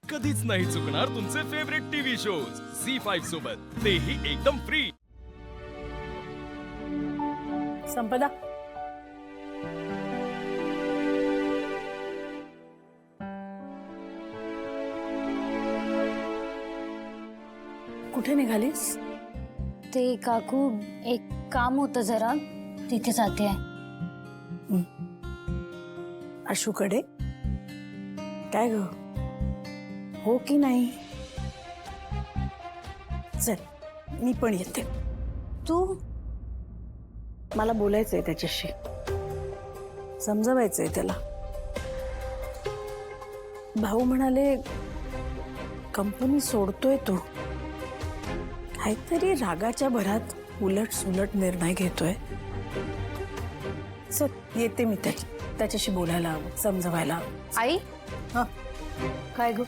कधीच नाही चुकणार तुमचे फेवरेट टीव्ही शोज झी5 सोबत, तेही एकदम फ्री। संपदा, कुठे निघालीस? ते काकू एक काम होतं जरा, तिथे जाते। आशूकडे काय ग, हो की नाही? चल मी पण येते। तू मला बोलायचंय त्याच्याशी, समजवायचंय त्याला। भाऊ म्हणाले कंपनी सोडतोय तो, काहीतरी रागाच्या भरात उलट सुलट निर्णय घेतोय। चल येते मी त्याच्याशी बोलायला हवं, समजवायला हवं। आई, हा काय ग,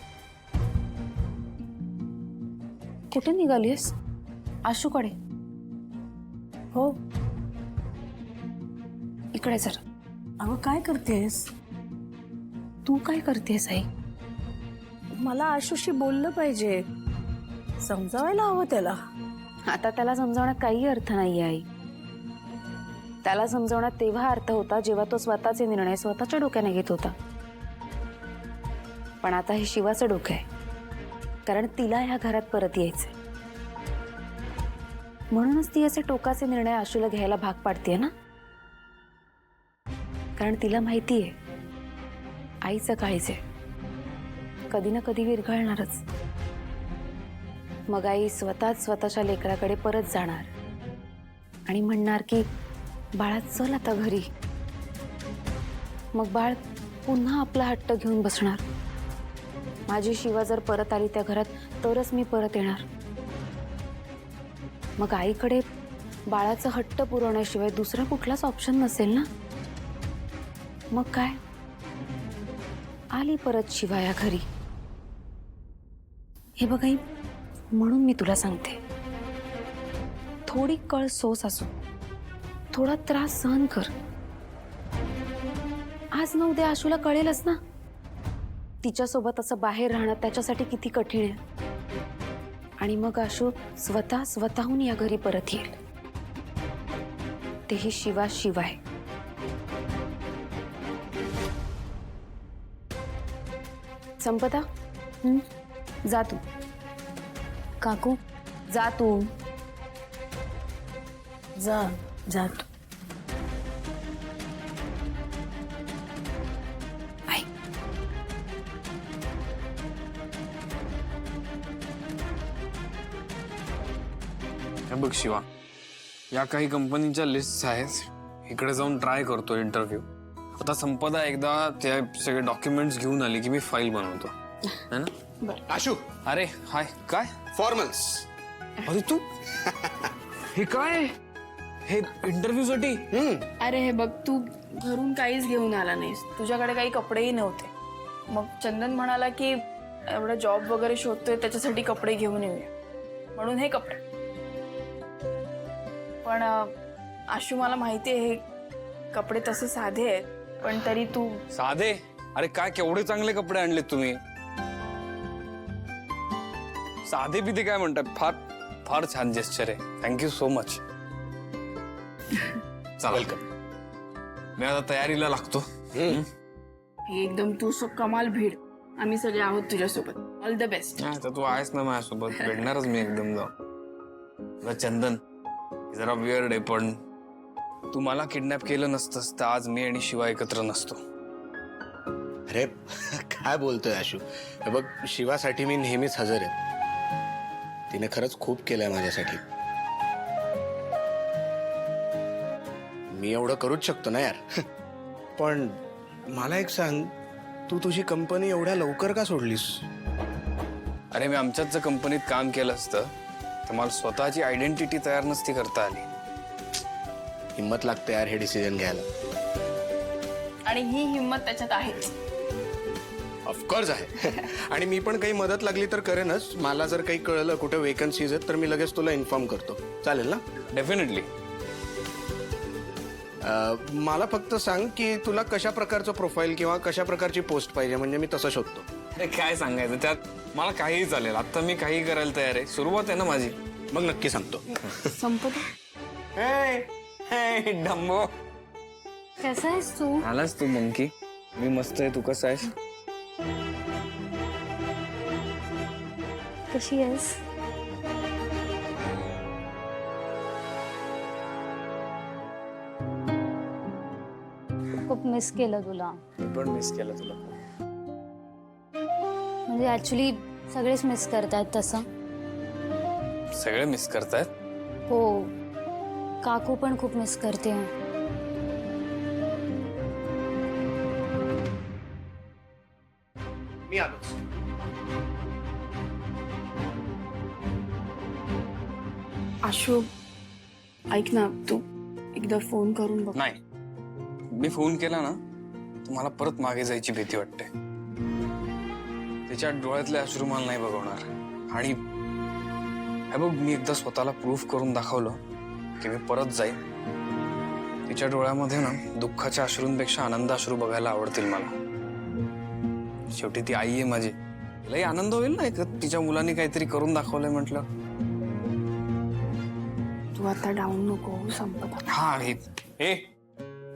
कुठे निघालीस? आशूकडे? हो इकडे जर। अगं काय करतेस? तू काय करतेस आई? मला आशूशी बोललं पाहिजे, समजावायला हवं त्याला। आता त्याला समजावण्यात काही अर्थ नाहीये आई। त्याला समजावण्यात तेव्हा अर्थ होता जेव्हा तो स्वतःचे निर्णय स्वतःच्या डोक्याने घेत होता। पण आता हे शिवाचं डोकं आहे, कारण तिला ह्या घरात परत यायचंय। म्हणूनच ती असे टोकाचे निर्णय आशूला घ्यायला भाग पाडतेय ना, कारण तिला माहितीये आईचं काळीज आहे, कधी ना कधी विरघळणारच। मग आई स्वतःच स्वतःच्या लेकराकडे परत जाणार आणि म्हणणार की बाळा चल आता घरी। मग बाळ पुन्हा आपला हट्ट घेऊन बसणार। माझी शिवा जर परत आली त्या घरात तरच मी परत येणार। मग आईकडे बाळाचा हट्ट पुरवण्याशिवाय दुसरा कुठलाच ऑप्शन नसेल ना। मग काय, आली परत शिवा या घरी। हे बघ आई, म्हणून मी तुला सांगते, थोडी कळ सोस असो, थोडा त्रास सहन कर। आज न उद्या आशूला कळेलच ना, तिच्यासोबत असं बाहेर राहणं त्याच्यासाठी किती कठीण आहे। आणि मग आशू स्वतःहून या घरी परत येईल, तेही शिवाय। संपदा, जा तू। काकू जा तू। जा जा तू। आई, हे बघ शिवा, या काही कंपनीच्या लिस्ट आहेत, इकडे जाऊन ट्राय करतो इंटरव्ह्यू। आता संपदा एकदा ते सगळे डॉक्युमेंट्स घेऊन आली की मी फाईल बनवतो, है ना? आशू, अरे हाय, काय फॉर्मल्स। अरे तू हे काय, हे इंटरव्ह्यू साठी? अरे हे बघ, तू घरून काहीच घेऊन आला नाहीस, तुझ्याकडे काही कपडेही नव्हते। मग चंदन म्हणाला की एवढा जॉब वगैरे शोधतोय त्याच्यासाठी कपडे घेऊन येऊया, म्हणून हे कपडे। पण आशू, मला माहिती आहे हे कपडे तसे साधे आहेत, पण तरी तू। साधे? अरे काय केवढे चांगले कपडे आणलेत तुम्ही। साधे बिधे काय म्हणतात, फार फार छान जेस्चर आहे, थँक्यू सो मच। वेलकम। मी आता तयारीला लागतो। ही एकदम तू कमाल भीड, आम्ही सगळे आहोत तुझ्यासोबत। All the best. तर तू आहेस ना माझ्यासोबत, भेटणारच मी एकदम जाऊ। चंदन जरा वियर्ड आहे, पण तू मला किडनॅप केलं नसतंस तर आज मी आणि शिवा एकत्र नसतो। अरे काय बोलतोय आशू, हे बघ शिवासाठी मी नेहमीच हजर आहे। तिने खरंच खूप केलंय माझ्यासाठी, मी एवढं करूच शकतो ना यार। पण मला एक सांग, तू तुझी कंपनी एवढ्या लवकर का सोडलीस? अरे मी आमच्याच जर कंपनीत काम केलं असतं तर मला स्वतःची आयडेंटिटी तयार नसती करता आली। हिम्मत लागते यार हे डिसिजन घ्यायला। आणि ही हिम्मत त्याच्यात आहेच। ऑफकोर्स आहे। आणि मी पण काही मदत लागली तर करेनच। मला जर काही कळलं कुठे वेकन्सीज आहेत तर मी लगेच तुला इन्फॉर्म करतो, चालेल ना? डेफिनेटली। मला फक्त सांग की तुला कशा प्रकारचं प्रोफाईल किंवा कशा प्रकारची पोस्ट पाहिजे, म्हणजे मी तसं शोधतो। अरे काय सांगायचं त्यात, मला काहीही चालेल. आता मी काही करायला तयार आहे. सुरुवात आहे ना माझी. मग नक्की सांगतो. संपत डंबो, कसा आहेस तू? आलास तू मंकी? मी मस्त आहे. तू कसा आहेस? कशी आहेस? खूप मिस केलं तुला. मी पण मिस केलं तुला. म्हणजे ऍक्च्युली सगळेच मिस करतात तसं. सगळे मिस करतायत. हो, काकू पण खूप मिस करते. मी आलोच. आशू, ऐक ना, तू एकदा फोन करून बघ. नाही, मी फोन केला ना तर मला परत मागे जायची भीती वाटते. तिच्या डोळ्यातले अश्रू मला नाही बघवणार. आणि हे बघ, मी एकदा स्वतःला प्रूफ करून दाखवलं की मी परत जाईन. तिच्या डोळ्यामध्ये ना दुःखाच्या अश्रूंपेक्षा आनंद अश्रू बघायला आवडतील मला. शेवटी ती आई आहे माझी. तिलाही आनंद होईल ना एक तिच्या मुलांनी काहीतरी करून दाखवलंय म्हटलं. तू आता डाऊन नको, संपत आलं. हा, हे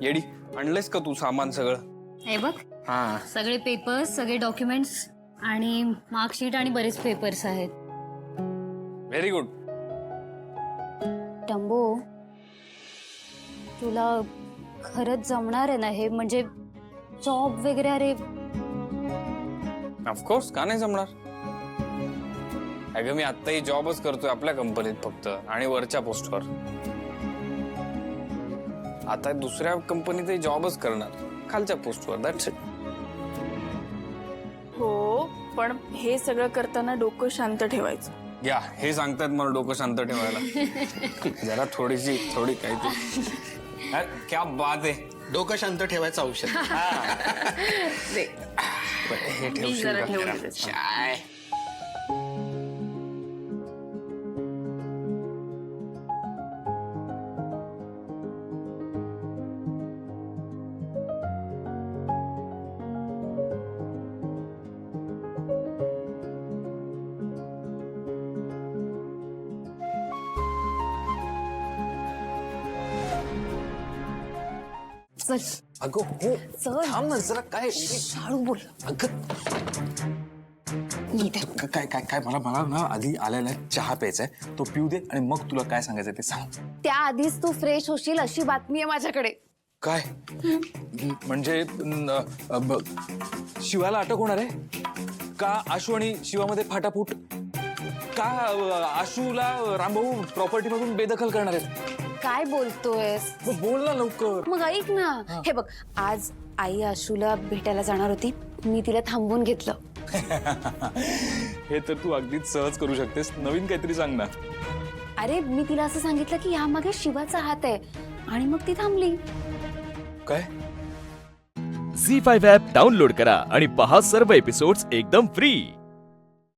येडी, आणलंयस का तू सामान सगळं? हे बघ, हा, सगळे पेपर्स, सगळे डॉक्युमेंट्स आणि मार्कशीट आणि बरेच पेपर्स आहेत. Very good. टंबो, तुला खरंच जमणार आहे ना हे? म्हणजे जॉब वगैरे? अरे ऑफकोर्स, का नाही जमणार? अगं, मी आत्ताही जॉबच करतोय आपल्या कंपनीत फक्त, आणि वरच्या पोस्टवर. आता दुसऱ्या कंपनीतही जॉबच करणार, खालच्या पोस्टवर. That's it. हो, पण हे सगळं करताना डोकं शांत ठेवायचं. या, हे सांगतात मला डोकं शांत ठेवायला. जरा थोडी काहीतरी. अरे, क्या बात आहे. डोकं शांत ठेवायचं औषध. दे. हे मी ठेवशील जरा का? ठेवून देते. काय चल अगं हो, चल. थांब ना जरा. काय हळू बोल. अगं, काय काय काय मला ना आधी आल्याला चहा प्यायचा आहे, तो पिऊ दे आणि मग तुला काय सांगायचं ते सांग. त्याआधीच तू फ्रेश होशील अशी बातमी आहे माझ्याकडे. काय म्हणजे शिवाला अटक होणार आहे का? आशू आणि शिवामध्ये फाटाफूट का? आशूला रामभाऊ प्रॉपर्टी मधून बेदखल करणार आहेत? काय बोलतोयस? मग बोल ना लवकर. मग ऐक ना, हे बघ, आज आई आशूला भेटायला जाणार होती, मी तिला थांबवून घेतलं. हे तर तू अगदीच सहज करू शकतेस. नवीन काहीतरी सांग ना. अरे, मी तिला असं सांगितलं की यामागे शिवाचा हात आहे, आणि मग ती थांबली. काय? झी5 ॲप डाउनलोड करा आणि पहा सर्व एपिसोड्स एकदम फ्री.